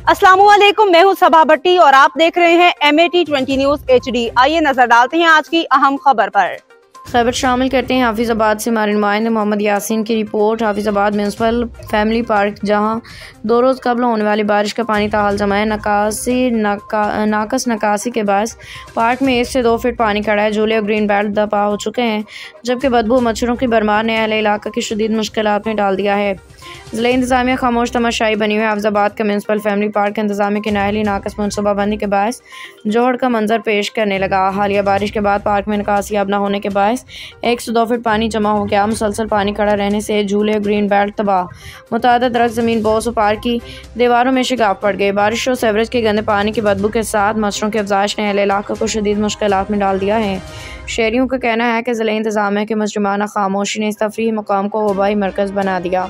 अस्सलामुअलैकुम, मैं हूं सबा भट्टी और आप देख रहे हैं MAT20 न्यूज HD। आइए नजर डालते हैं आज की अहम खबर पर। खबर शामिल करते हैं हाफिजाबाद से हमारे नुमाइंदे मोहम्मद यासीन की report. Hafizabad municipal family park जहां 2 रोज़ कबल होने वाली बारिश का पानी ताहाल जमा है। नाकस नकासी के बायस पार्क में 1 से 2 फीट पानी खड़ा है। झूले और ग्रीन बेल्ट दबा हो चुके हैं, जबकि बदबू मच्छरों की भरमार ने अहले इलाका की शदीद मुश्किलात में डाल दिया है। ज़िला इंतज़ामिया खामोश तमाशाई बनी हुई है। हाफिजाबाद का म्यूनसिपल फैमिली पार्क इंतज़ामिया की नाअहली नाकस मनसूबाबंदी के बायस जोहड़ का मंजर पेश करने लगा। हालिया बारिश के बाद पार्क में निकासियाब न होने के बायस 1 से 2 फीट पानी जमा हो गया। मुसलसल पानी खड़ा रहने से झूले ग्रीन बेल्ट तबाह, मुताद दरख्त ज़मीन बोस और पार्क की दीवारों में शिकाफ पड़ गए। बारिश और सेवरेज के गंदे पानी की बदबू के साथ मच्छरों की अफजाइश ने अहले इलाका को शदीद मुश्किलात में डाल दिया है। शहरियों का कहना है कि ज़िला इंतज़ामिया की मुजरिमाना खामोशी ने इस तफरीही मुकाम को वबाई मरकज़ बना दिया।